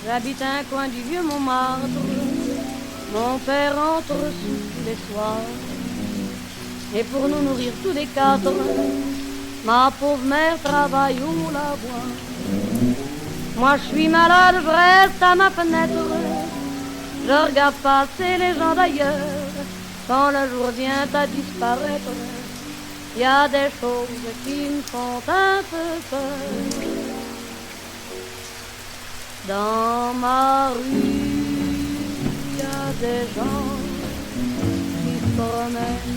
J'habite un coin du vieux Montmartre. Mon père entre tous les soirs. Et pour nous nourrir tous les quatre, ma pauvre mère travaille au lavoir. Moi je suis malade, je reste à ma fenêtre. Je regarde passer les gens d'ailleurs. Quand le jour vient à disparaître, il y a des choses qui me font un peu peur. Dans ma rue, il y a des gens qui se promènent.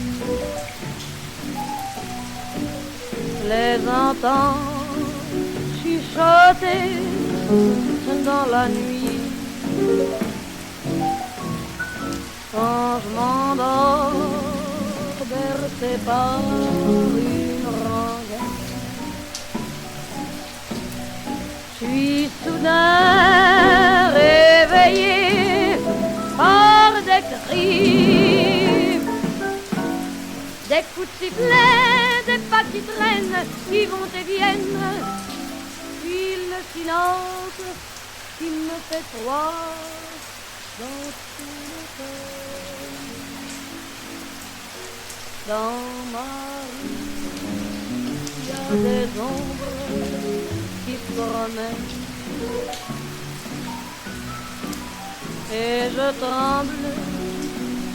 Les entends chuchoter dans la nuit. Quand je m'endors, bercé par une rengaine, je suis soudain réveillé par des cris, des coups de sifflet, des pas qui traînent, qui vont et viennent, puis le silence qui me fait froid dans tout le cœur. Dans ma rue, il y a des ombres qui se promènent, et je tremble,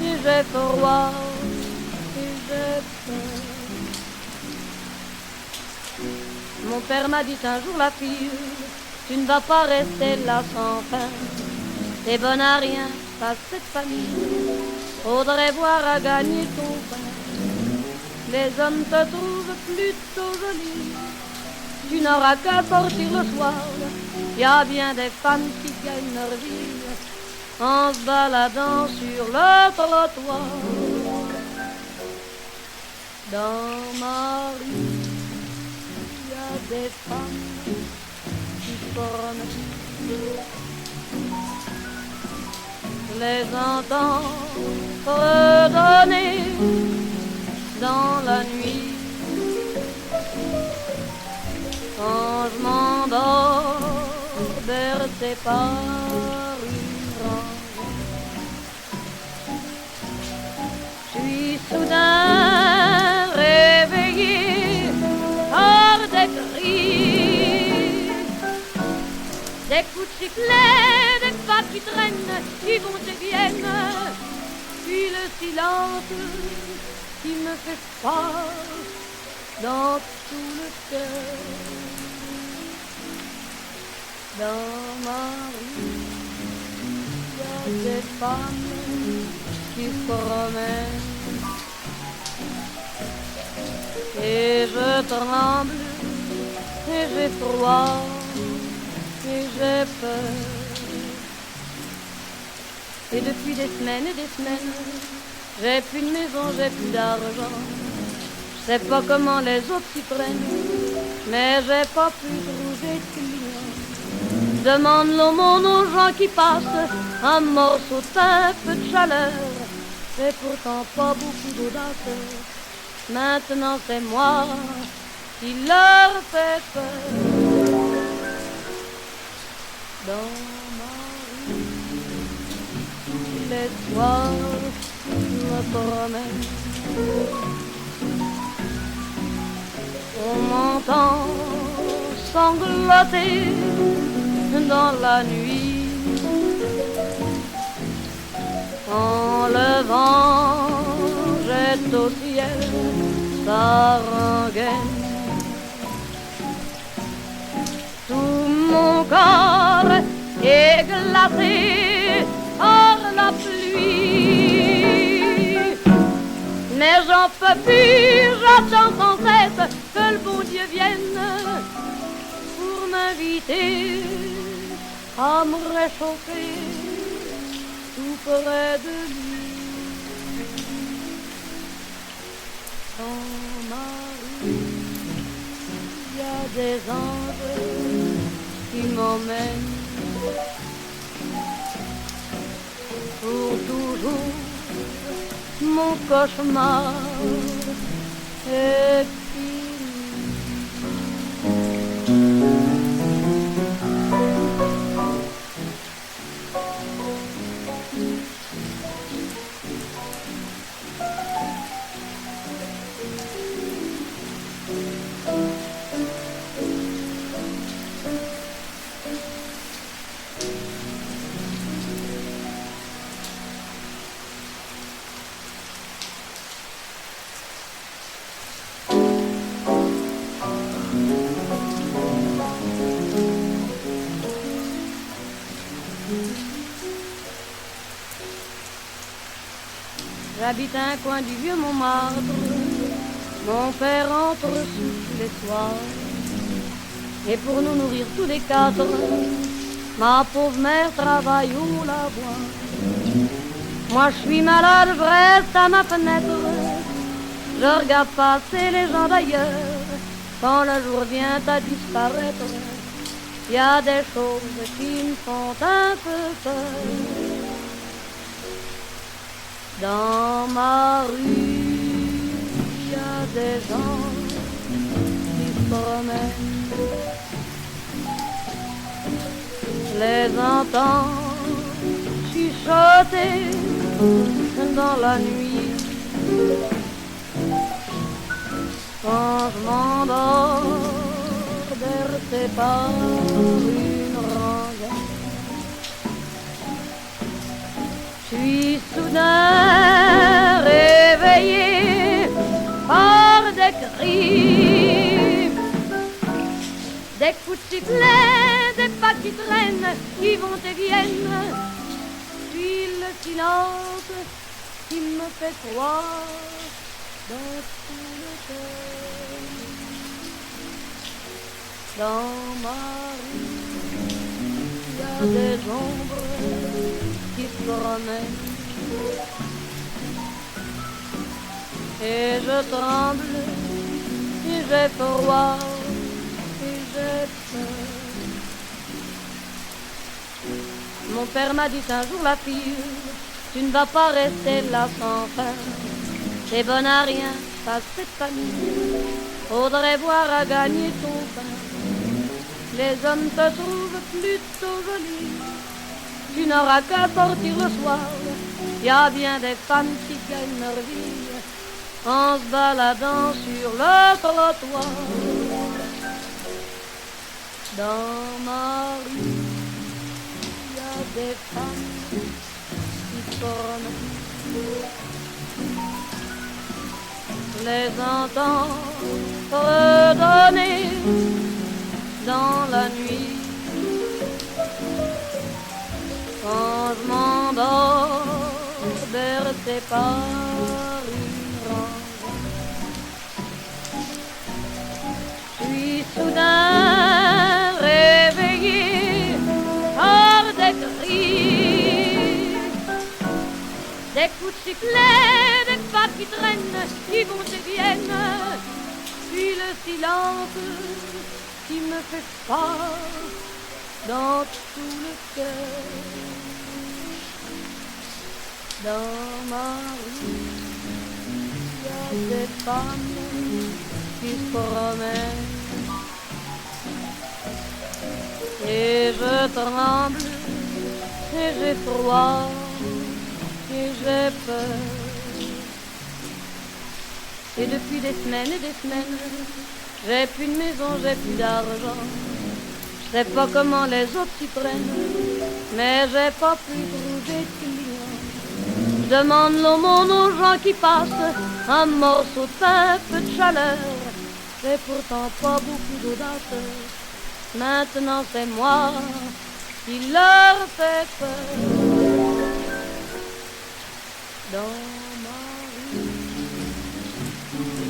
et j'ai froid, et j'ai peur. Mon père m'a dit un jour, la fille, tu ne vas pas rester là sans fin. T'es bonne à rien, pas cette famille, faudrait voir à gagner ton pain. Les hommes te trouvent plutôt jolie, tu n'auras qu'à sortir le soir. Y a bien des femmes qui gagnent leur vie en se baladant sur le trottoir. Dans ma rue, y a des femmes qui se promènent. Je les entends redonner dans la nuit. Quand je m'endors, bercé par une rengaine, je suis soudain réveillé par des cris, des coups de sifflet, des pas qui traînent, qui vont et viennent, puis le silence qui me fait froid dans tout le cœur. Dans ma rue, il y a des femmes qui se promènent, et je tremble, et j'ai froid, et j'ai peur. Et depuis des semaines, j'ai plus de maison, j'ai plus d'argent. Je sais pas comment les autres s'y prennent, mais j'ai pas pu trouver de clients. Demande l'aumône aux gens qui passent, un morceau de pain, peu de chaleur, et pourtant pas beaucoup d'audace. Maintenant c'est moi qui leur fais peur. Dans ma rue, les soirs me promènent. On m'entend sangloter dans la nuit. Quand le vent jette au ciel sa rengaine, tout mon corps est glacé par la pluie. Mais j'en peux plus, j'attends sans cesse que le bon Dieu vienne pour m'inviter à me réchauffer tout près de lui. Dans ma rue, il y a des anges qui m'emmènent pour toujours. Mon cauchemar est fini. J'habite un coin du vieux Montmartre. Mon père entre tous les soirs. Et pour nous nourrir tous les quatre, ma pauvre mère travaille au lavoir. Moi je suis malade, je reste à ma fenêtre. Je regarde passer les gens d'ailleurs. Quand le jour vient à disparaître, il y a des choses qui me font un peu peur. Dans ma rue, il y a des gens qui se promènent. Je les entends chuchoter dans la nuit. Quand je m'endors, bercé par une rengaine, je suis soudain réveillé par des cris, des coups de sifflet, des pas qui traînent, qui vont et viennent, puis le silence qui me fait croire dans tout le cœur. Dans ma rue, il y a des ombres qui se promènent. Et je tremble, et j'ai froid, et j'ai peur. Mon père m'a dit un jour, la fille, tu ne vas pas rester là sans fin. T'es bonne à rien, pas cette famille, faudrait voir à gagner ton pain. Les hommes te trouvent plutôt jolie, tu n'auras qu'à sortir le soir. Y a bien des femmes qui gagnent leur vie en se baladant sur le trottoir. Dans ma rue, y a des femmes qui se promènent. Les entends redonner dans la nuit. Quand je m'endors, bercé par une rengaine, je suis soudain réveillé par des cris, des coups de sifflet, des pas qui traînent, qui vont et viennent, puis le silence qui me fait froid dans tout le cœur. Dans ma rue, il y a des femmes qui se promènent. Et je tremble, et j'ai froid, et j'ai peur. Et depuis des semaines, j'ai plus de maison, j'ai plus d'argent. Je sais pas comment les autres s'y prennent, mais j'ai pas pu trouver de clients. Je demande l'aumône aux gens qui passent, un morceau de pain, peu de chaleur. J'ai pourtant pas beaucoup d'audace, maintenant c'est moi qui leur fais peur. Dans ma rue,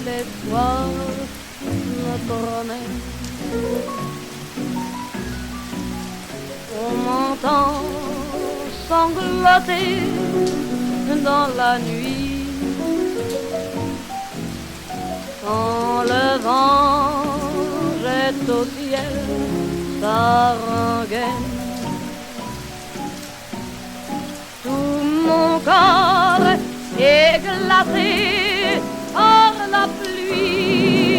les soirs me promènent. On m'entend sangloter dans la nuit. Quand le vent jette au ciel sa rengaine, tout mon corps est glacé par la pluie.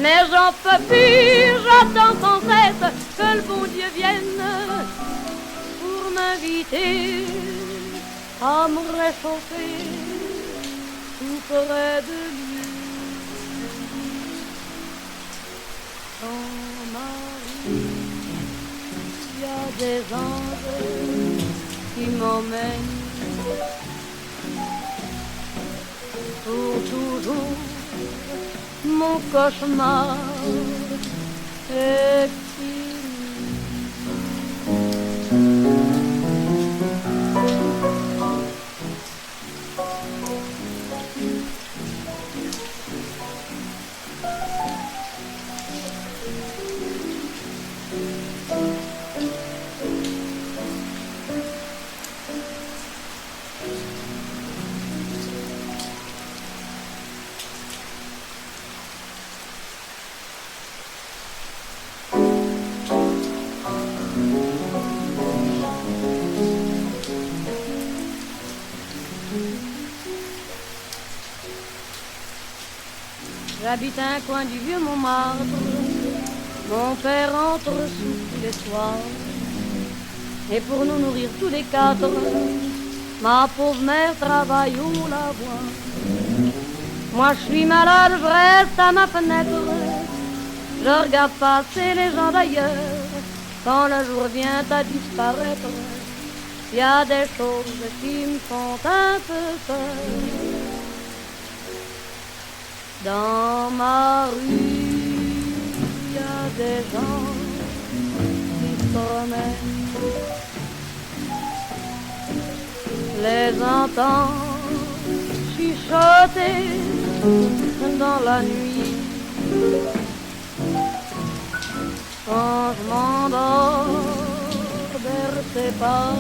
Mais j'en peux plus, j'attends sans cesse que le bon Dieu vienne pour m'inviter à me réchauffer tout près de lui. Dans ma rue, il y a des anges qui m'emmènent pour toujours. Mon cauchemar est fini. J'habite un coin du vieux Montmartre. Mon père entre tous les soirs. Et pour nous nourrir tous les quatre, ma pauvre mère travaille au lavoir. Moi je suis malade, je reste à ma fenêtre. Je regarde passer les gens d'ailleurs. Quand le jour vient à disparaître, il y a des choses qui me font un peu peur. Dans ma rue, il y a des gens qui se promènent. Les entends chuchoter dans la nuit. Quand je m'endors, bercé par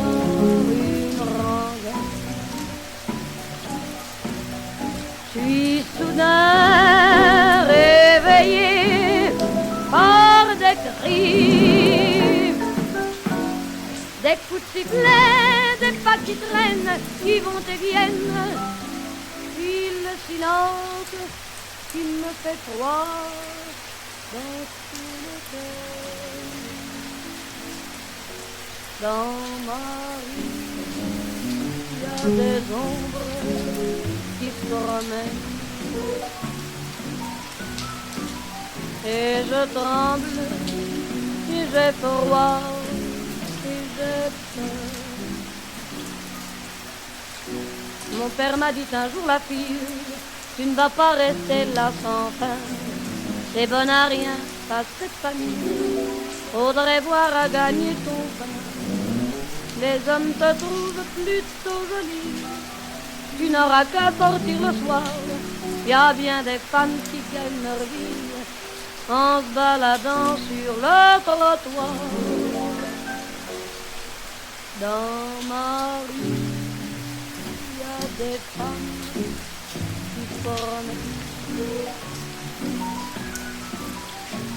une rengaine, je suis soudain réveillé par des cris, des coups de sifflet, des pas qui traînent, qui vont et viennent, puis le silence qui me fait froid dans tout le cœur. Dans ma rue, il y a des ombres qui se promènent, et je tremble, et j'ai froid, et j'ai peur. Mon père m'a dit un jour, la fille, tu ne vas pas rester là sans fin. C'est bon à rien, pas cette famille, faudrait voir à gagner ton pain. Les hommes te trouvent plutôt jolie, tu n'auras qu'à sortir le soir. Y a bien des femmes qui gagnent leur vie en se baladant sur le trottoir. Dans ma rue, y a des femmes qui se promènent.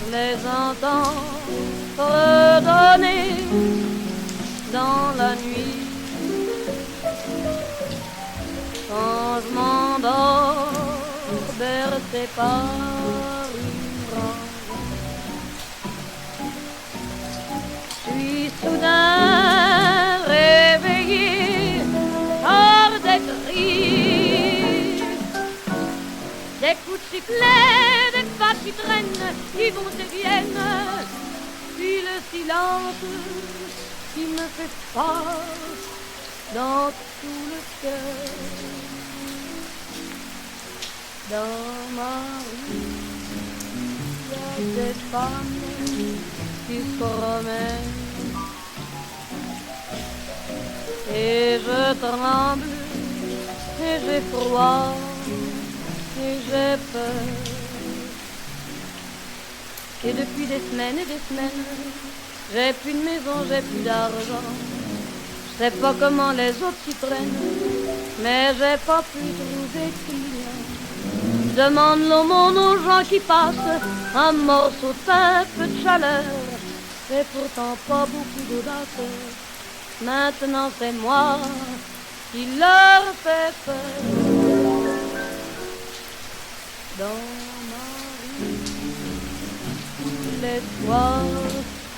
Les entends redonner dans la nuit. Quand je m'endors, bercé par une rengaine, je suis soudain réveillé par des cris, des coups de sifflet, des pas qui traînent, qui vont et viennent, puis le silence qui me fait froid dans tout le cœur. Dans ma rue, il y a des femmes qui se promènent, et je tremble, et j'ai froid, et j'ai peur. Et depuis des semaines, j'ai plus de maison, j'ai plus d'argent. Je sais pas comment les autres s'y prennent, mais j'ai pas pu trouver de client. Demande l'aumône aux gens qui passent, un morceau de pain, peu de chaleur, c'est pourtant pas beaucoup d'audace. Maintenant c'est moi qui leur fais peur. Dans ma rue, les soirs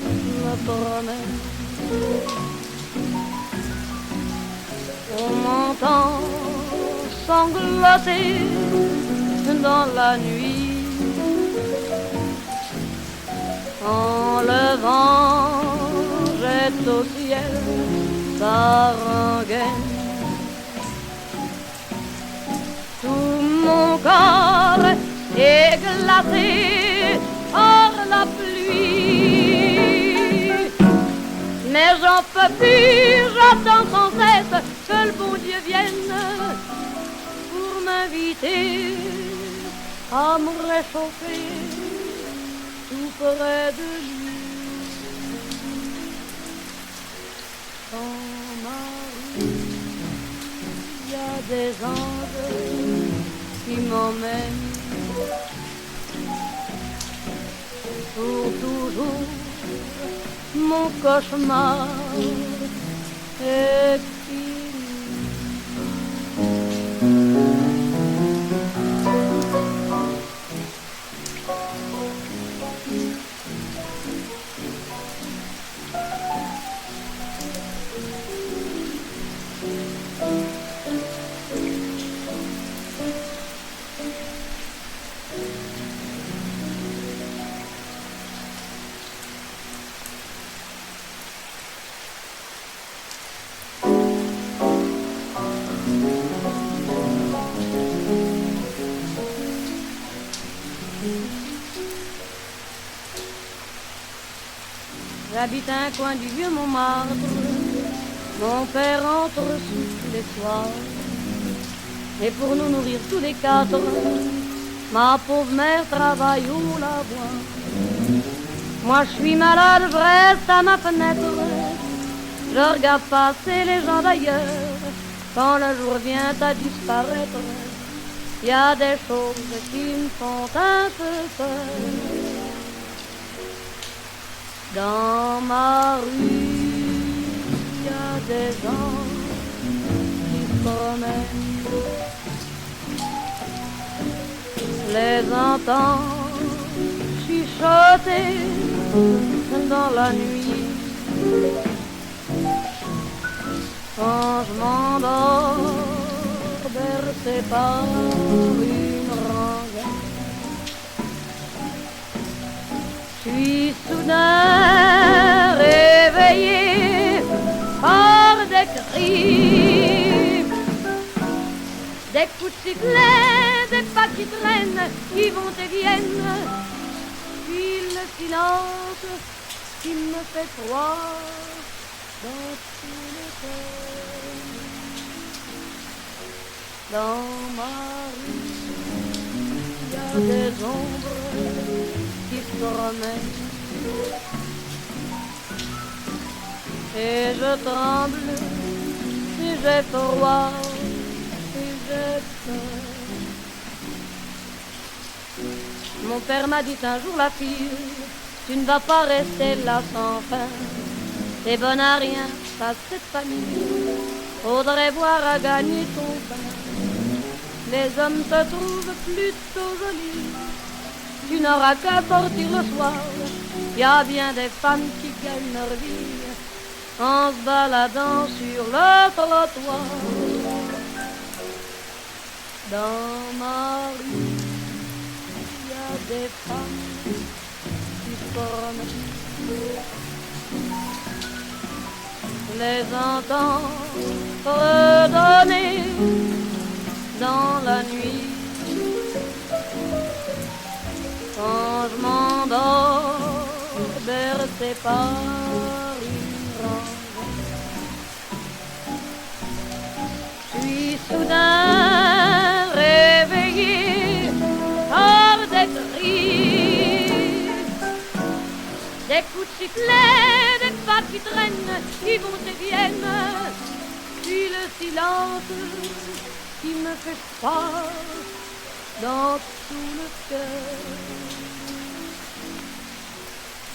me promènent. On m'entend sangloter dans la nuit, quand le vent jette au ciel sa rengaine. Tout mon corps est glacé par la pluie, mais j'en peux plus, j'attends sans cesse que le bon Dieu vienne pour m'inviter à me réchauffer tout près de lui. Dans ma rue, il y a des anges qui m'emmènent pour toujours. Mon cauchemar est fini. J'habite un coin du vieux Montmartre, mon père entre tous les soirs. Et pour nous nourrir tous les quatre, ma pauvre mère travaille au lavoir. Moi je suis malade, je reste à ma fenêtre, je regarde passer les gens d'ailleurs. Quand le jour vient à disparaître, il y a des choses qui me font un peu peur. Dans ma rue, il y a des gens qui se promènent. Les entends chuchoter dans la nuit. Quand je m'endors, bercé par une rengaine, je suis soudain réveillé par des cris, des coups de sifflet, des pas qui traînent, qui vont et viennent, puis le silence qui me fait froid dans tout le cœur. Dans ma rue, il y a des ombres qui se promènent, et je tremble, et j'ai froid, et j'ai peur. Mon père m'a dit un jour, la fille, tu ne vas pas rester là sans fin. T'es bonne à rien, pas cette famille, faudrait voir à gagner ton pain. Les hommes te trouvent plutôt jolie, tu n'auras qu'à sortir le soir. Y a bien des femmes qui gagnent leur vie en se baladant sur le trottoir. Dans ma rue, y a des femmes qui se promènent. Les entends redonner dans la nuit. Quand je m'endors, bercé par une rengaine, je suis soudain réveillé par des cris, des coups de sifflet, des pas qui traînent, qui vont et viennent, puis le silence qui me fait froid dans tout le cœur.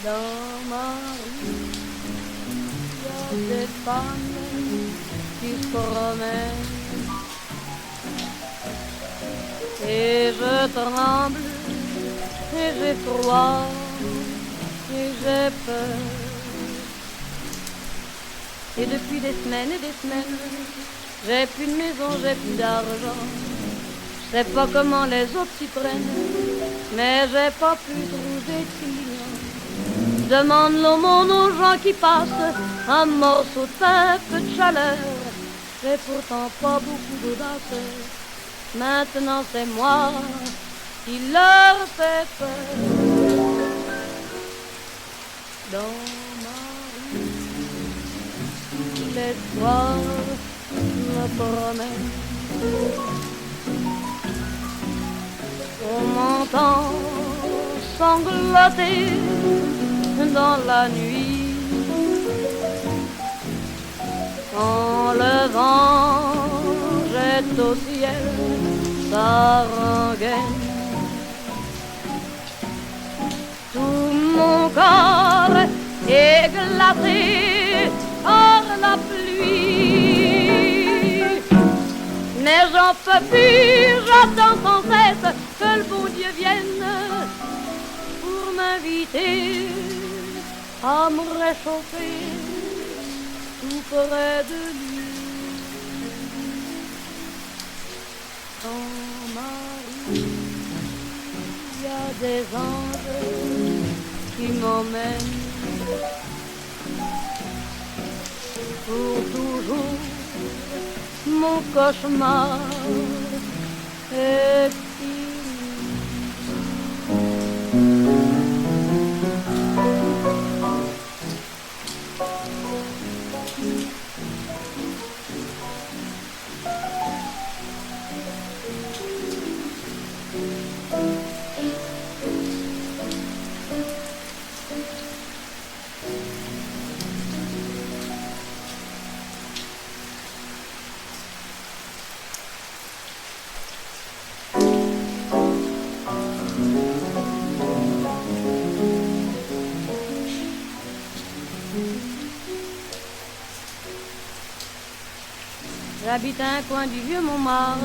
Dans ma rue, il y a des femmes qui se promènent, et je tremble, et j'ai froid, et j'ai peur. Et depuis des semaines, j'ai plus de maison, j'ai plus d'argent. Je sais pas comment les autres s'y prennent, mais j'ai pas pu trouver de clients. Je demande l'aumône aux gens qui passent, un morceau de pain, peu de chaleur. J'ai pourtant pas beaucoup d'audace, maintenant c'est moi qui leur fais peur. Dans ma rue, les soirs me promènent, on m'entend sangloter dans la nuit. Quand le vent jette au ciel sa rengaine, tout mon corps est glacé par la pluie. Mais j'en peux plus, j'attends sans cesse que le bon Dieu vienne pour m'inviter à me réchauffer tout près de lui. Dans ma rue, il y a des anges qui m'emmènent pour toujours. Mon cauchemar est fini. J'habite un coin du vieux Montmartre.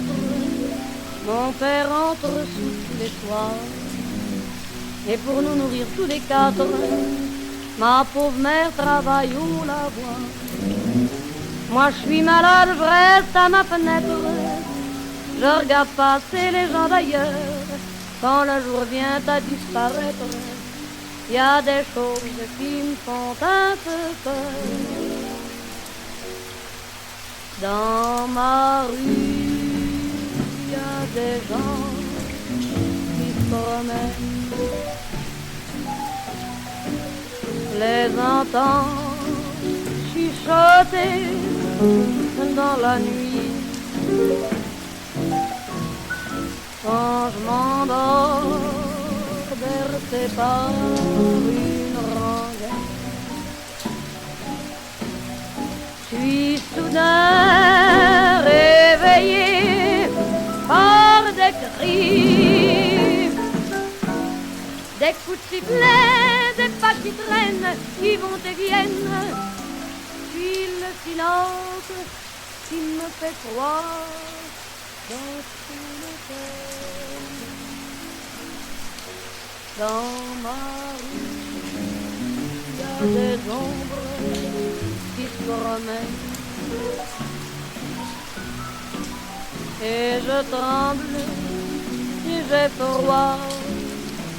Mon père entre sous tous les soirs. Et pour nous nourrir tous les quatre, ma pauvre mère travaille au lavoir. Moi je suis malade, je reste à ma fenêtre. Je regarde passer les gens d'ailleurs. Quand le jour vient à disparaître, il y a des choses qui me font un peu peur. Dans ma rue, il y a des gens qui se promènent. Les entends chuchoter dans la nuit. Quand je m'endors, bercé par une rengaine, je suis soudain réveillé par des cris, des coups de sifflet, des pas qui traînent, qui vont et viennent, puis le silence qui me fait croire dans tout le cœur. Dans ma rue, il y a des ombres qui se promènent, et je tremble, et j'ai froid,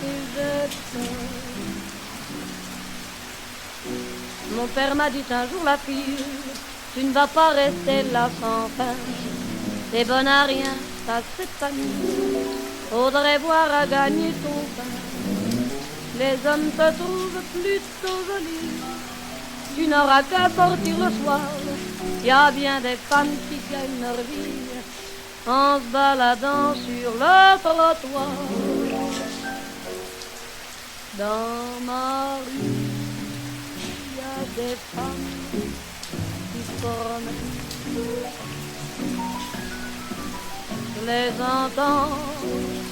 et j'ai peur. Mon père m'a dit un jour, la fille, tu ne vas pas rester là sans fin. T'es bonne à rien, t'as cette famille, faudrait voir à gagner ton pain. Les hommes te trouvent plutôt jolie, tu n'auras qu'à sortir le soir. Y a bien des femmes qui gagnent leur vie en se baladant sur le trottoir. Dans ma rue, y a des femmes qui se promènent. Je les entends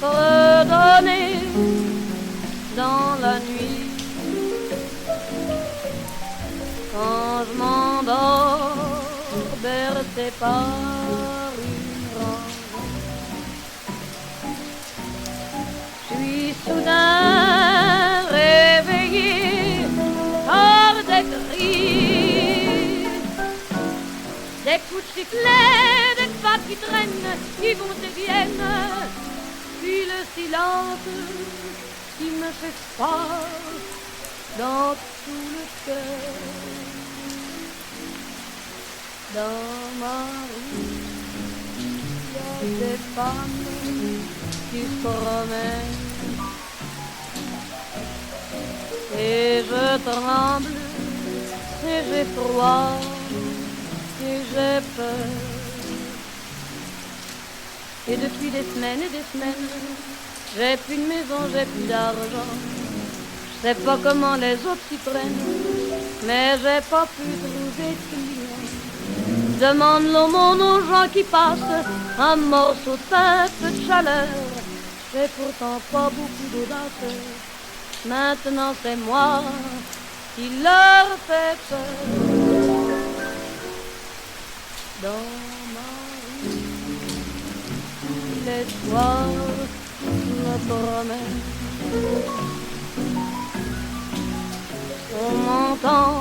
redonner dans la nuit. Quand je m'endors, bercé par une rengaine, je suis soudain réveillé par des cris, des coups de sifflet, des pas qui traînent, qui vont et viennent, puis le silence qui me fait froid dans tout le cœur. Dans ma rue, il y a des femmes qui se promènent, et je tremble, et j'ai froid, et j'ai peur. Et depuis des semaines, j'ai plus de maison, j'ai plus d'argent. Je sais pas comment les autres s'y prennent, mais j'ai pas pu trouver de clients. Demande l'aumône aux gens qui passent, un morceau de pain, peu de chaleur. J'ai pourtant pas beaucoup d'audace, maintenant c'est moi qui leur fais peur. Dans ma rue, les soirs me promènent. On m'entend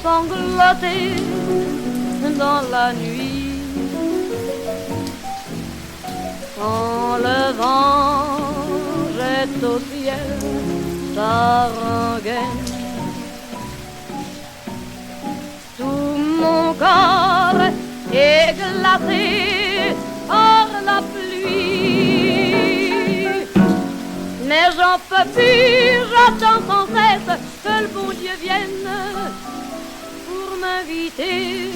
sangloter dans la nuit. Quand le vent jette au ciel sa rengaine, tout mon corps est glacé par la pluie. Mais j'en peux plus, j'attends sans cesse que le bon Dieu vienne pour m'inviter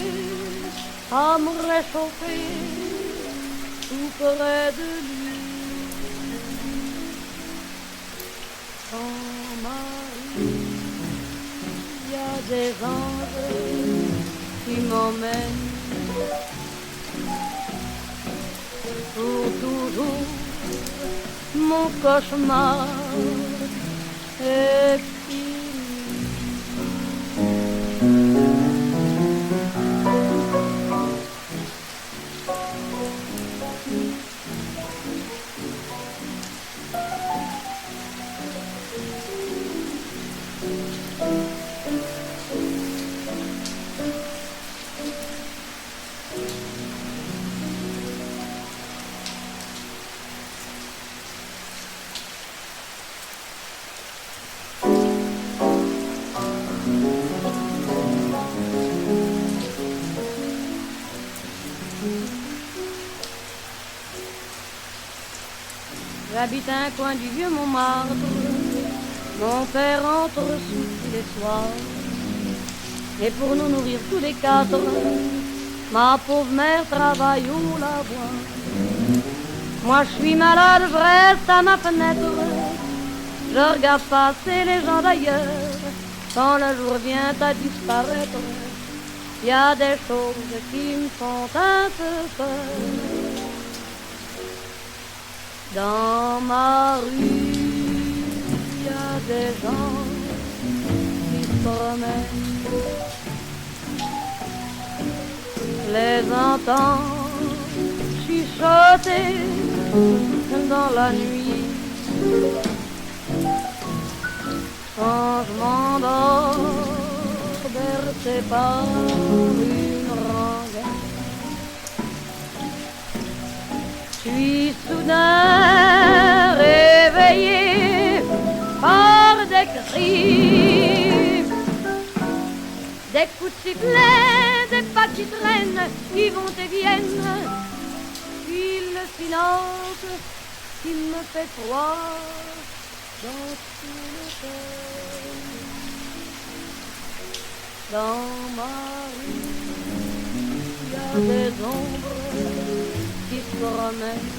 à me réchauffer tout près de lui. Dans ma rue, il y a des anges qui m'emmènent pour toujours. Mon cauchemar est fini. J'habite un coin du vieux Montmartre, mon père entre sous les soirs. Et pour nous nourrir tous les quatre, ma pauvre mère travaille au lavoir. Moi je suis malade, je reste à ma fenêtre, je regarde passer les gens d'ailleurs. Quand le jour vient à disparaître, y a des choses qui me font un peu peur. Dans ma rue, y a des gens qui se promènent. Les entends chuchoter dans la nuit. Quand je m'endors, bercé par une rengaine, je suis soudain réveillé par des cris, des coups de sifflet, des pas qui traînent, qui vont et viennent, puis le silence qui me fait froid dans tout le cœur. Dans ma rue, il y a des ombres qui se promènent,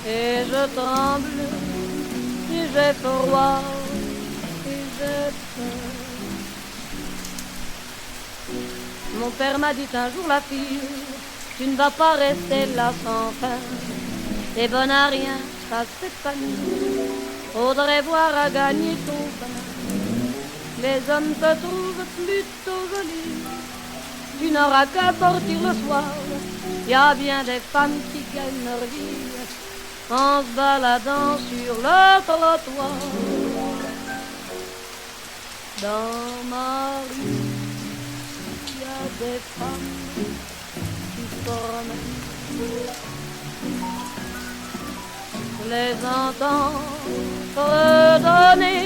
et je tremble, et j'ai froid, et j'ai peur. Mon père m'a dit un jour, la fille, tu ne vas pas rester là sans fin. T'es bonne à rien, ça c'est pas mieux. Faudrait voir à gagner ton pain. Les hommes te trouvent plutôt jolie, tu n'auras qu'à sortir le soir. Y a bien des femmes qui gagnent leur vie en se baladant sur le trottoir. Dans ma rue, y a des femmes qui se promènent. Je les entends redonner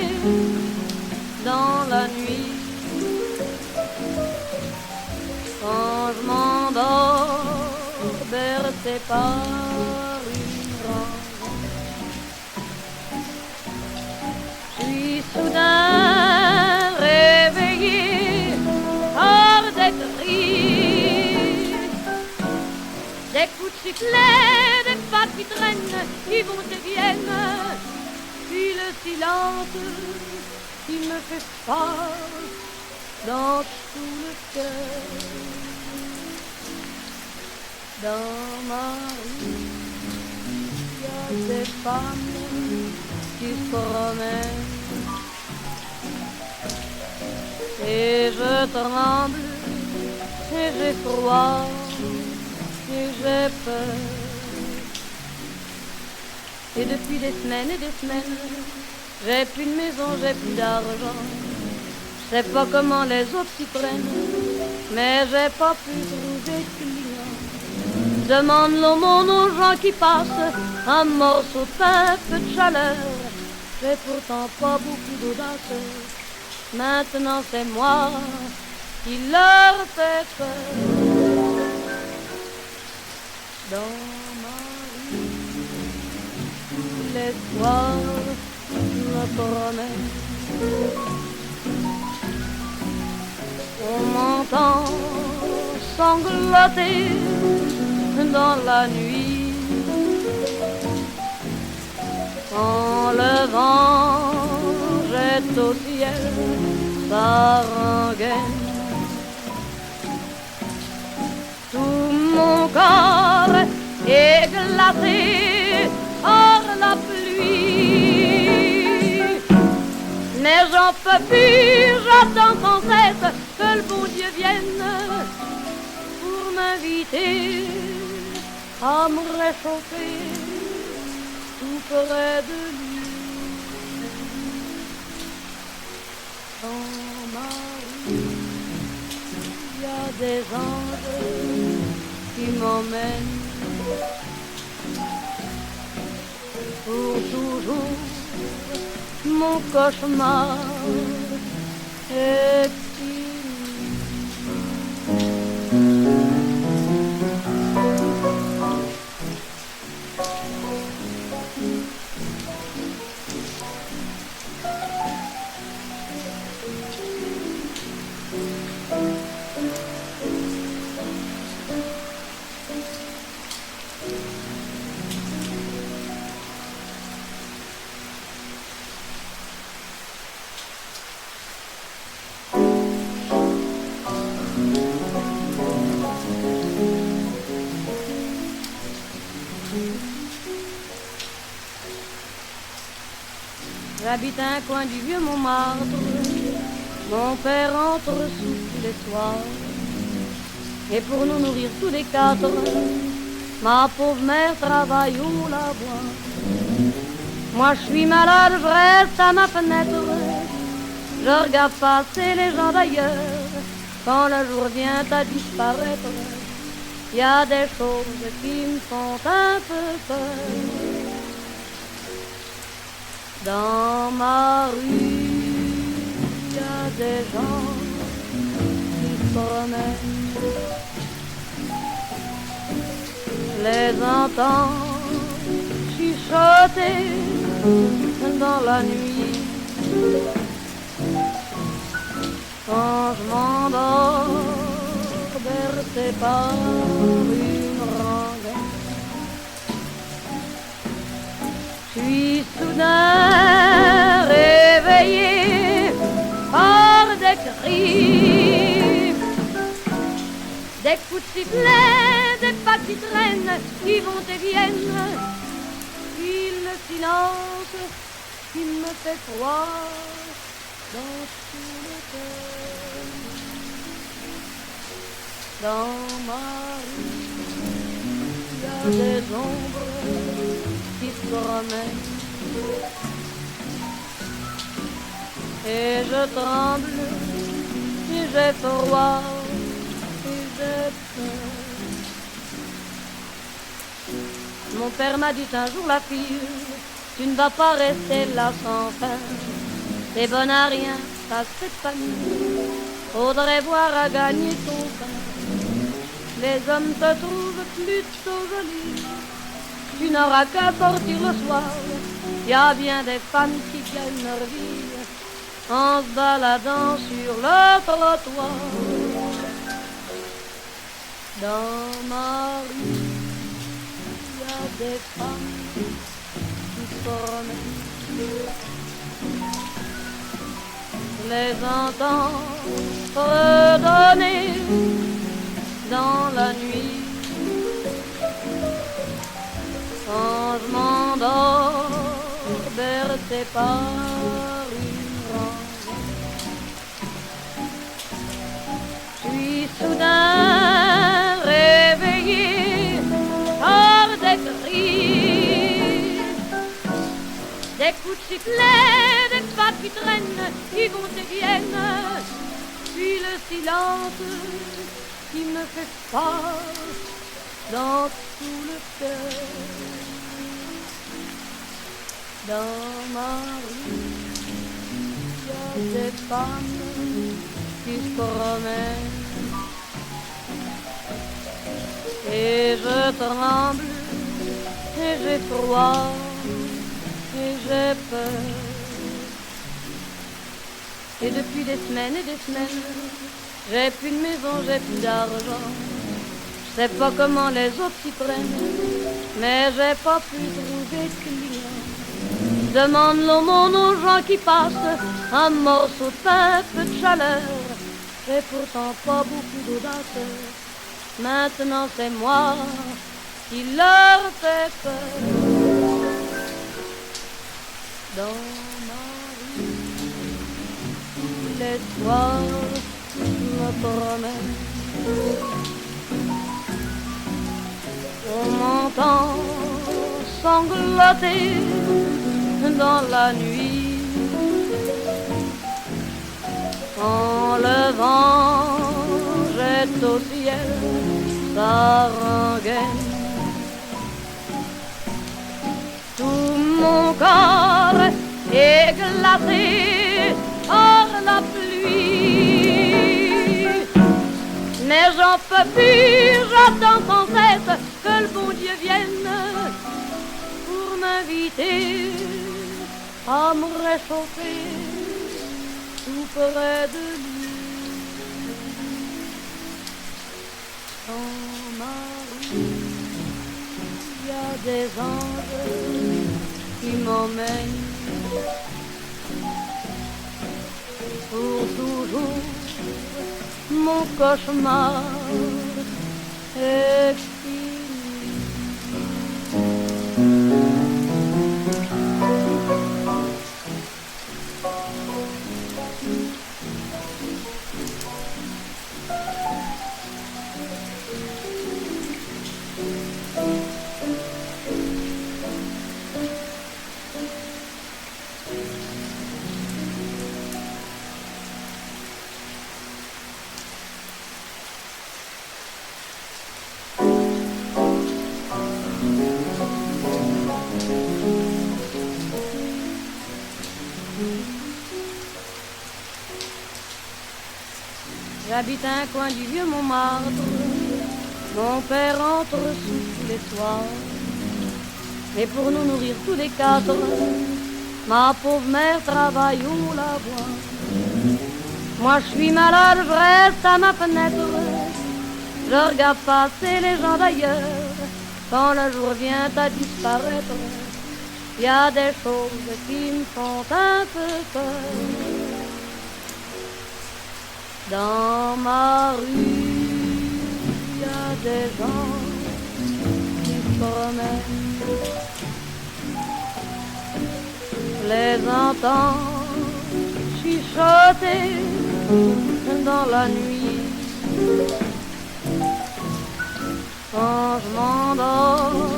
dans la nuit. Quand je m'endors, bercé par une rengaine, je suis soudain réveillé par des cris, des coups de sifflet, des pas qui traînent, qui vont et viennent, puis le silence qui me fait froid dans tout le cœur. Dans ma rue, y a des femmes qui se promènent, et je tremble, et j'ai froid, et j'ai peur. Et depuis des semaines, j'ai plus de maison, j'ai plus d'argent. Je sais pas comment les autres s'y prennent, mais j'ai pas pu trouver de clients. Demande l'aumône aux gens qui passent, un morceau de pain, peu de chaleur. J'ai pourtant pas beaucoup d'audace, maintenant c'est moi qui leur fais peur. Dans ma rue, l'espoir me promène. On m'entend sangloter dans la nuit, quand le vent jette au ciel sa rengaine. Tout mon corps est glacé par la pluie, mais j'en peux plus, j'attends sans cesse que le bon Dieu vienne pour m'inviter à me réchauffer tout près de lui. Dans ma rue, des anges qui m'emmènent pour toujours. Mon cauchemar est fini. J'habite un coin du vieux Montmartre, mon père entre sous tous les soirs. Et pour nous nourrir tous les quatre, ma pauvre mère travaille au lavoir. Moi je suis malade, je reste à ma fenêtre, je regarde passer les gens d'ailleurs. Quand le jour vient à disparaître, il y a des choses qui me font un peu peur. Dans ma rue, il y a des gens qui se promènent. Je les entends chuchoter dans la nuit. Quand je m'endors, bercé par une rengaine, je suis soudain réveillé par des cris, des coups de sifflet, des pas qui traînent, qui vont et viennent, puis le silence qui me fait froid dans tout le cœur. Dans ma rue, il y a des ombres qui se promènent et je tremble, et j'ai froid, et j'ai peur. Mon père m'a dit un jour, la fille, tu ne vas pas rester là sans fin. T'es bonne à rien, t'as cette famille, faudrait voir à gagner ton pain. Les hommes te trouvent plutôt jolie, tu n'auras qu'à sortir le soir. Y a bien des femmes qui gagnent leur vie en se baladant sur le trottoir. Dans ma rue, y a des femmes qui se promènent. Je les entends redonner dans la nuit. Quand je m'endors, bercé par une rengaine, je suis soudain réveillé par des cris, des coups de sifflet, des pas qui traînent, qui vont et viennent, puis le silence qui me fait froid dans tout le cœur. Dans ma rue, il y a des femmes qui se promènent et je tremble, et j'ai froid, et j'ai peur. Et depuis des semaines, j'ai plus de maison, j'ai plus d'argent. Je sais pas comment les autres s'y prennent, mais j'ai pas pu trouver de clients. Demande l'aumône aux gens qui passent, un morceau de pain, peu de chaleur. J'ai pourtant pas beaucoup d'audace, maintenant c'est moi qui leur fais peur. Dans ma rue, les soirs me promènent. On m'entend sangloter dans la nuit. Quand le vent jette au ciel sa rengaine. Tout mon corps est glacé par la pluie, mais j'en peux plus, j'attends sans cesse que le bon Dieu vienne pour m'inviter à me réchauffer tout près de lui. Dans ma rue, il y a des anges qui m'emmènent pour toujours. Mon cauchemar est fini. J'habite un coin du vieux Montmartre, mon père entre sous les soirs. Et pour nous nourrir tous les quatre, ma pauvre mère travaille au lavoir. Moi je suis malade, je reste à ma fenêtre, je regarde passer les gens d'ailleurs. Quand le jour vient à disparaître, il y a des choses qui me font un peu peur. Dans ma rue, il y a des gens qui se promènent. Les entends chuchoter dans la nuit. Quand je m'endors,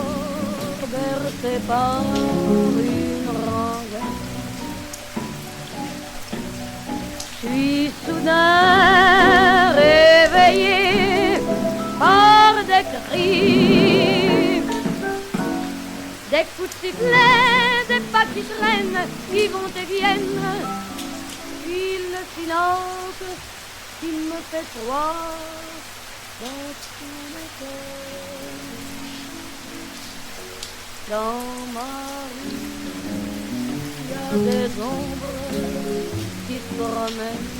bercé par une rengaine, je suis soudain réveillé par des cris, des coups de sifflet, des pas qui traînent, qui vont et viennent, puis le silence qui me fait froid dans tout le cœur. Dans ma rue, il y a des ombres qui se promènent,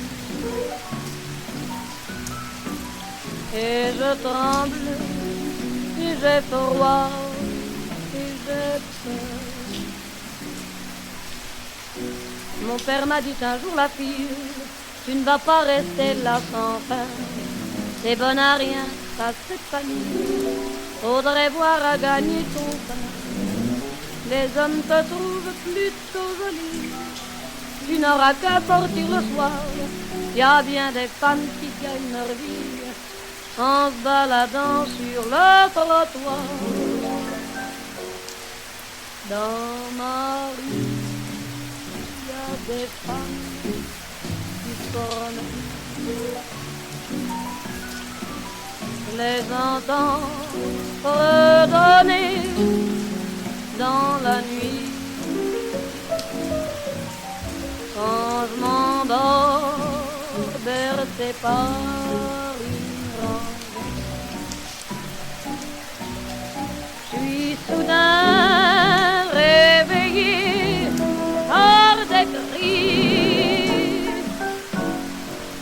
et je tremble, et j'ai froid, et j'ai peur. Mon père m'a dit un jour, la fille, tu ne vas pas rester là sans fin. T'es bonne à rien, ça c'est famille, faudrait voir à gagner ton pain. Les hommes te trouvent plutôt jolie, tu n'auras qu'à sortir le soir. Y a bien des femmes qui gagnent leur vie en se baladant sur le trottoir. Dans ma rue, y a des femmes qui se promènent. Les entends redonner dans la nuit. Quand je m'endors, bercé par une rengaine, je suis soudain réveillé par des cris,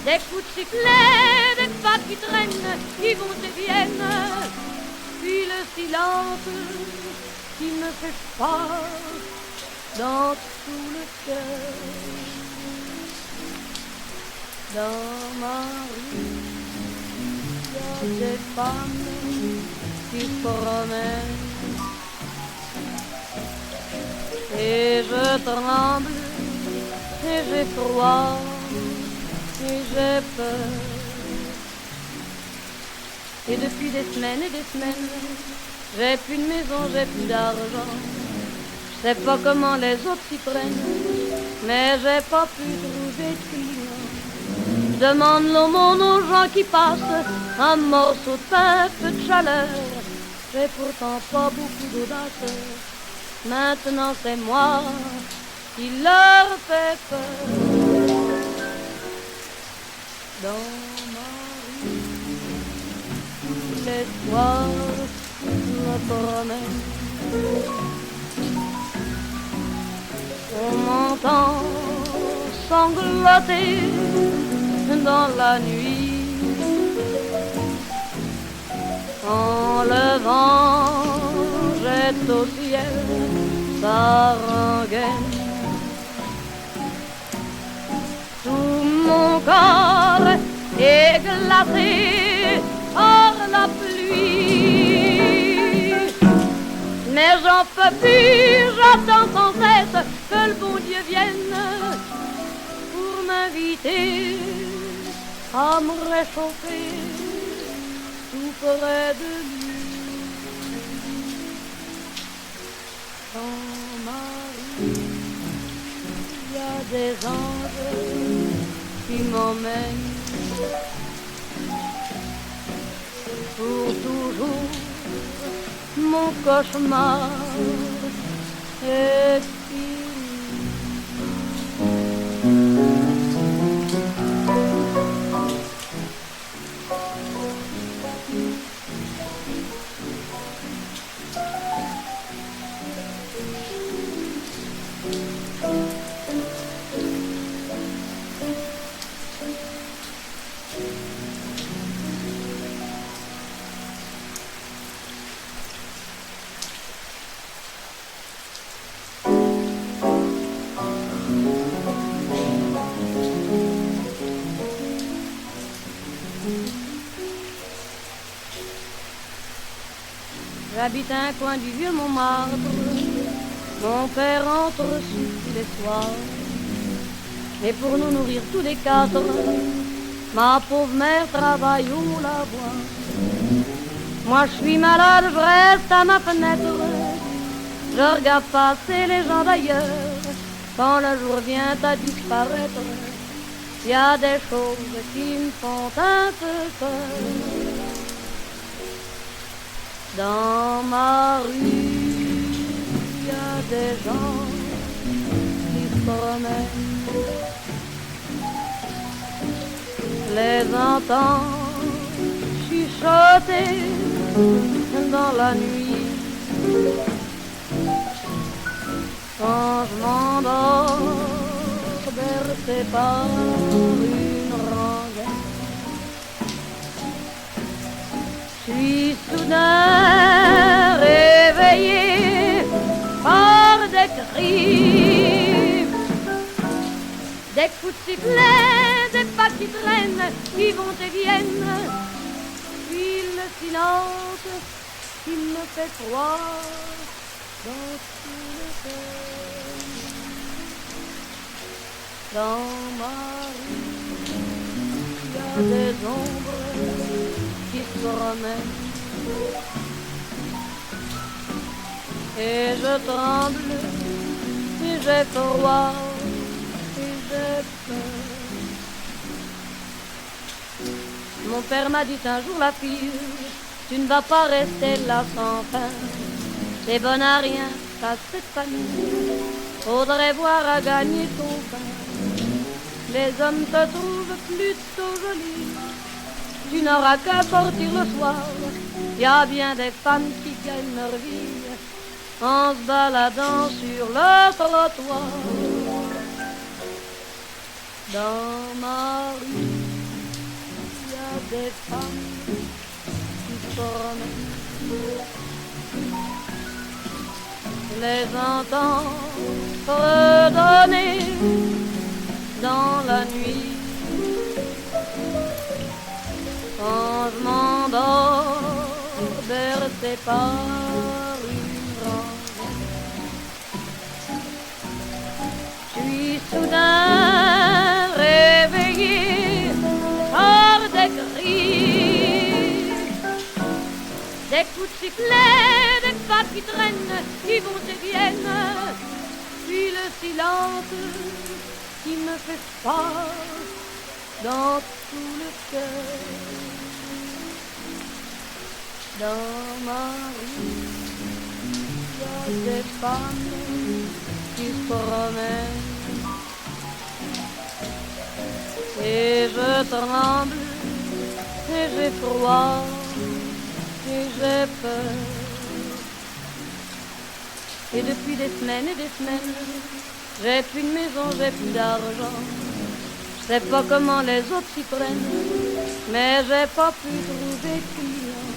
des coups de sifflet, des pas qui traînent, qui vont et viennent, puis le silence qui me fait froid dans tout le cœur. Dans ma rue, il y a des femmes qui se promènent, et je tremble, et j'ai froid, et j'ai peur. Et depuis des semaines, j'ai plus de maison, j'ai plus d'argent. Je sais pas comment les autres s'y prennent, mais j'ai pas pu trouver de clients. Demande l'aumône aux gens qui passent, un morceau de pain, peu de chaleur. J'ai pourtant pas beaucoup d'audace, maintenant c'est moi qui leur fais peur. Dans ma rue, les soirs me promènent, on m'entend sangloter dans la nuit. Quand le vent jette au ciel sa rengaine, tout mon corps est glacé par la pluie. Mais j'en peux plus, j'attends sans cesse que le bon Dieu vienne pour m'inviter à me réchauffer tout près de lui. Dans ma rue, il y a des anges qui m'emmènent pour toujours. Mon cauchemar est fini. J'habite un coin du vieux Montmartre, mon père entre tous les soirs. Et pour nous nourrir tous les quatre, ma pauvre mère travaille au lavoir. Moi je suis malade, je reste à ma fenêtre, je regarde passer les gens d'ailleurs. Quand le jour vient à disparaître, il y a des choses qui me font un peu peur. Dans ma rue, il y a des gens qui se promènent. Les entends chuchoter dans la nuit. Quand je m'endors, bercé par une rengaine, je suis soudain réveillé par des cris, des coups de sifflet, des pas qui traînent, qui vont et viennent, puis le silence qui me fait froid dans tout le cœur. Dans ma rue, il y a des ombres qui se promènent, et je tremble, et j'ai froid, et j'ai peur. Mon père m'a dit un jour, la fille, tu ne vas pas rester là sans fin. T'es bonne à rien, t'as cette famille, faudrait voir à gagner ton pain. Les hommes te trouvent plutôt jolie, tu n'auras qu'à sortir le soir. Y a bien des femmes qui gagnent leur vie en se baladant sur le trottoir. Dans ma rue, y a des femmes qui se promènent. Je les entends redonner dans la nuit. Quand je m'endors, bercé par une rengaine, je suis soudain réveillé par des cris, des coups de sifflet, des pas qui traînent, qui vont et viennent, puis le silence qui me fait froid dans tout le cœur. Dans ma rue, il y a des femmes qui se promènent. Et je tremble, et j'ai froid, et j'ai peur. Et depuis des semaines, j'ai plus de maison, j'ai plus d'argent. Je sais pas comment les autres s'y prennent, mais j'ai pas pu trouver client.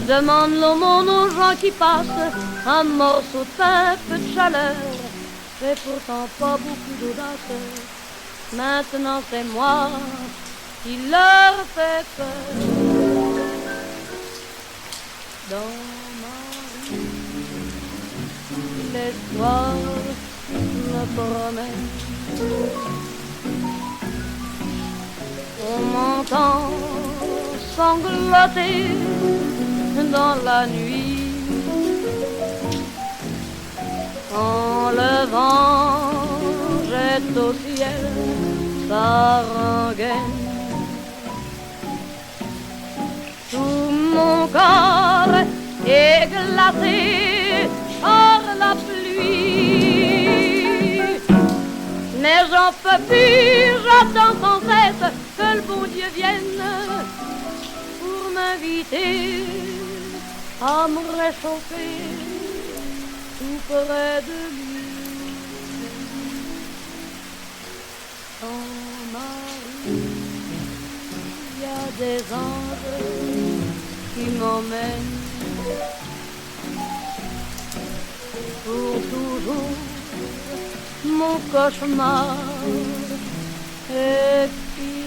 Je demande l'aumône aux gens qui passent, un morceau de pain, peu de chaleur. J'ai pourtant pas beaucoup d'audace. Maintenant c'est moi qui leur fais peur. Dans ma rue, les soirs me promènent. On m'entend sangloter dans la nuit. Quand le vent jette au ciel sa rengaine, tout mon corps est glacé par la pluie. Mais j'en peux plus, j'attends sans cesse que le bon Dieu vienne pour m'inviter à me réchauffer tout près de lui. Dans ma rue, il y a des anges qui m'emmènent pour toujours. Mon cauchemar est fini.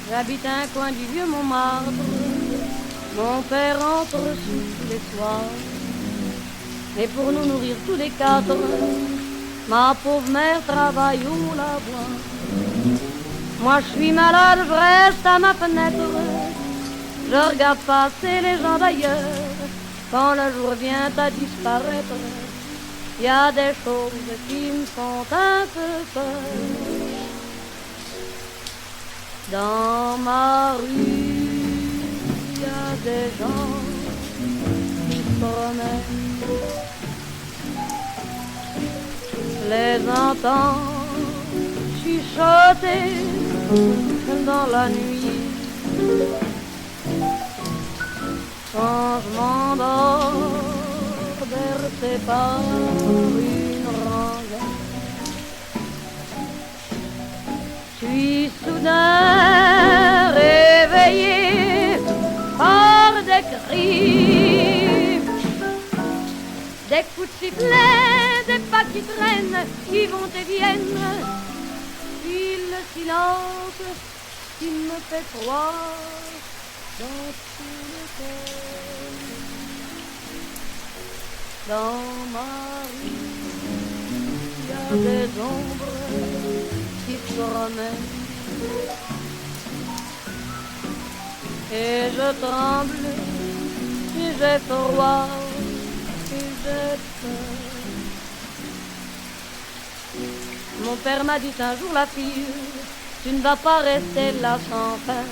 J'habite un coin du vieux Montmartre, mon père entre tous les soirs. Et pour nous nourrir tous les quatre, ma pauvre mère travaille au lavoir. Moi je suis malade, je reste à ma fenêtre, je regarde passer les gens d'ailleurs. Quand le jour vient à disparaître, il y a des choses qui me font un peu peur. Dans ma rue, il y a des gens qui se promènent. Les entends chuchoter dans la nuit. Quand je m'endors, bercé par une rengaine, je suis soudain réveillé par des cris, des coups de sifflet, des pas qui traînent, qui vont et viennent, puis le silence qui me fait froid dans tout le cœur. Dans ma rue, il y a des ombres qui se promènent, et je tremble, et j'ai froid, et j'ai peur. Mon père m'a dit un jour, la fille, tu ne vas pas rester là sans fin.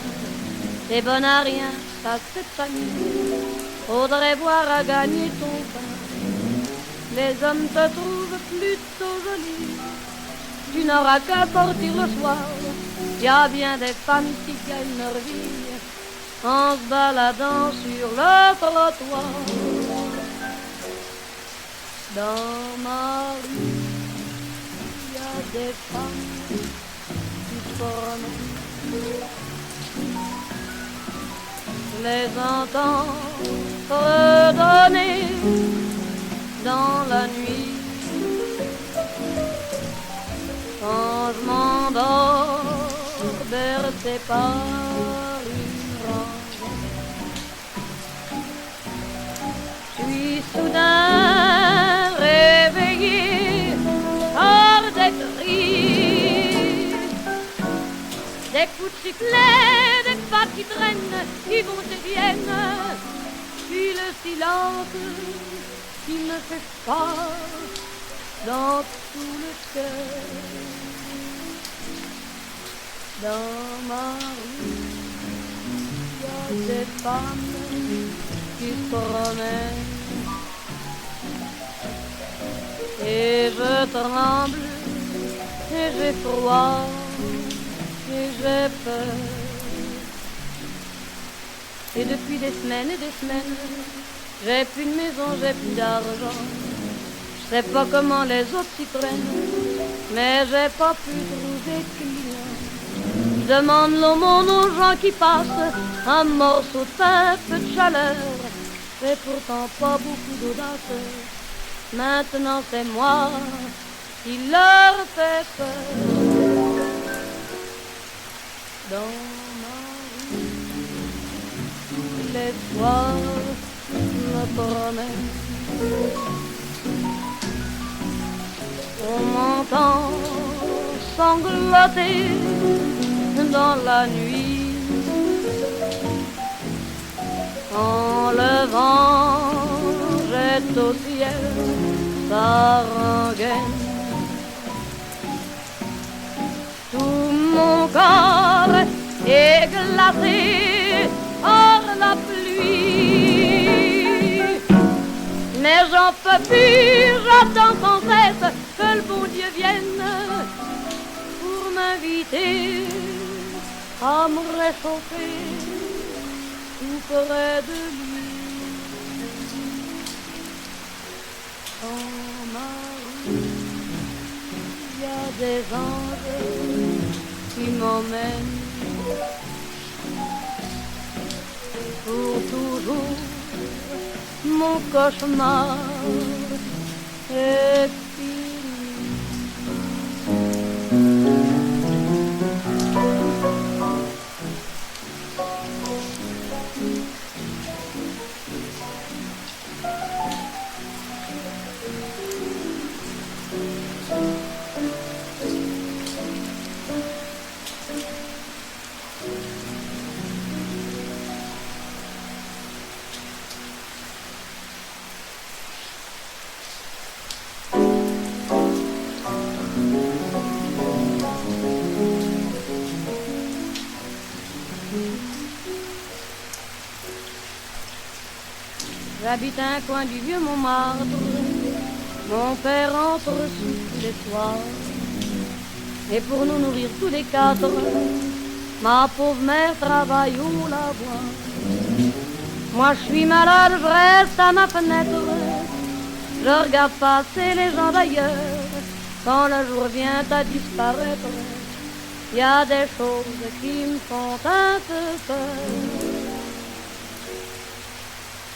T'es bonne à rien, ça c'est pas mieux. Faudrait voir à gagner ton pain. Les hommes te trouvent plutôt jolie, tu n'auras qu'à sortir le soir. Y a bien des femmes qui gagnent leur vie en se baladant sur le trottoir. Dans ma rue, y a des femmes qui se promènent. les entends redonner dans la nuit. Quand je m'endors bercé par une rengaine, je suis soudain réveillé par des cris, des coups de sifflet, des pas qui traînent, qui vont et viennent, puis le silence qui me fait froid dans tout le cœur. Dans ma rue, il y a des femmes qui se promènent et je tremble et j'ai froid et j'ai peur. Et depuis des semaines, j'ai plus de maison, j'ai plus d'argent. Je sais pas comment les autres s'y prennent, mais j'ai pas pu trouver client. Je demande l'aumône aux gens qui passent, un morceau de pain, peu de chaleur, et pourtant pas beaucoup d'audace. Maintenant c'est moi qui leur fais peur. Dans ma rue, les soirs me promènent. On m'entend sangloter dans la nuit. Quand le vent jette au ciel sa rengaine, tout mon corps est glacé par la pluie. Mais j'en peux plus, j'attends sans cesse que le bon Dieu vienne pour m'inviter à me réchauffer tout près de lui. En ma rue, il y a des anges qui m'emmènent pour toujours. Mon cauchemar est fini. J'habite un coin du vieux Montmartre, mon père entre sous les soirs. Et pour nous nourrir tous les quatre, ma pauvre mère travaille au lavoir. Moi je suis malade, je reste à ma fenêtre, je regarde passer les gens d'ailleurs. Quand le jour vient à disparaître, il y a des choses qui me font un peu peur.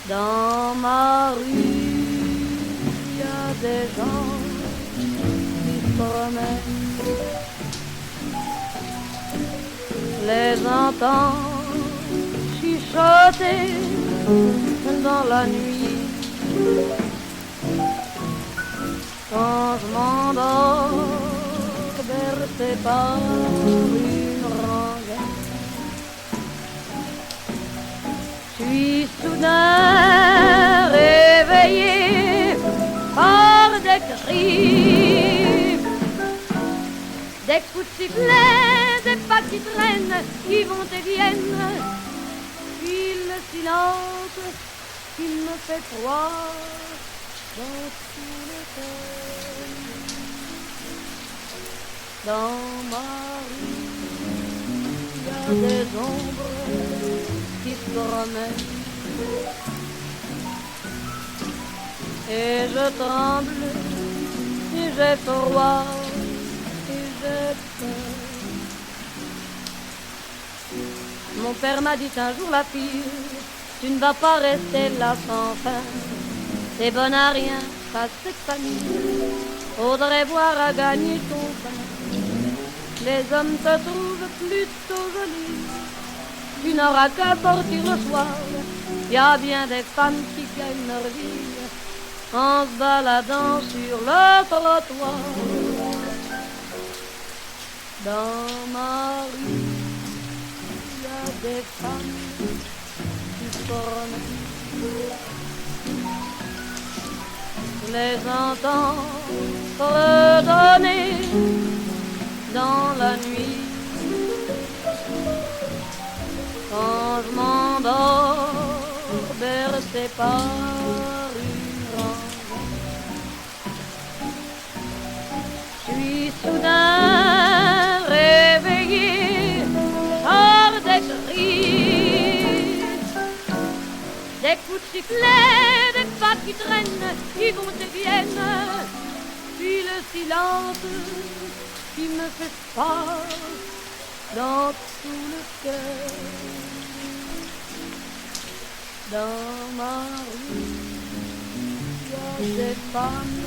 Dans ma rue, il y a des gens qui se promènent. Les entends chuchoter dans la nuit. Quand je m'endors, bercé par une rengaine, je suis soudain réveillé par des cris, des coups de sifflet, des pas qui traînent, qui vont et viennent, puis le silence qui me fait froid dans tout le cœur. Dans ma rue, il y a des ombres qui se promènent et je tremble et j'ai froid et j'ai peur. Mon père m'a dit un jour, la fille, tu ne vas pas rester là sans fin. T'es bonne à rien, pas cette famille, faudrait voir à gagner ton pain. Les hommes te trouvent plutôt jolie, tu n'auras qu'à sortir le soir. Y a bien des femmes qui gagnent leur vie en se baladant sur le trottoir. Dans ma rue, y a des femmes qui se promènent. Je les entends redonner dans la nuit. Quand je m'endors, bercé par une grande, je suis soudain réveillé par des cris, des coups de sifflet, des pas qui traînent, qui vont et viennent, puis le silence qui me fait peur dans tout le cœur. Dans ma rue, y a des femmes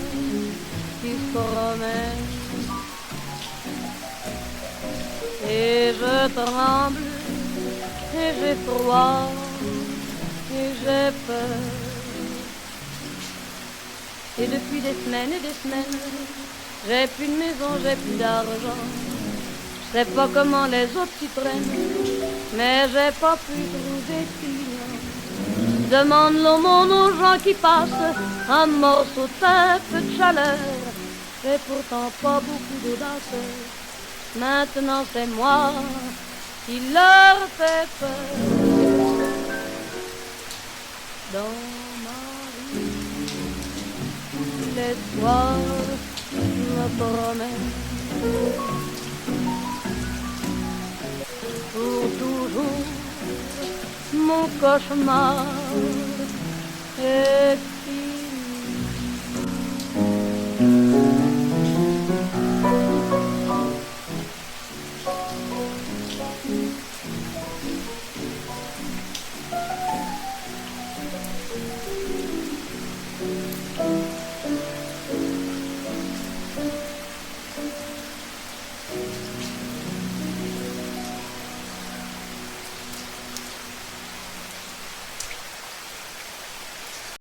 qui se promènent et je tremble et j'ai froid et j'ai peur. Et depuis des semaines, j'ai plus de maison, j'ai plus d'argent. Je sais pas comment les autres s'y prennent, mais j'ai pas pu trouver de clients. Demande l'aumône aux gens qui passent, un morceau de pain, peu de chaleur, et pourtant pas beaucoup d'audace. Maintenant c'est moi qui leur fais peur. Dans ma rue, les soirs me promènent pour toujours. Mon cauchemar est fini.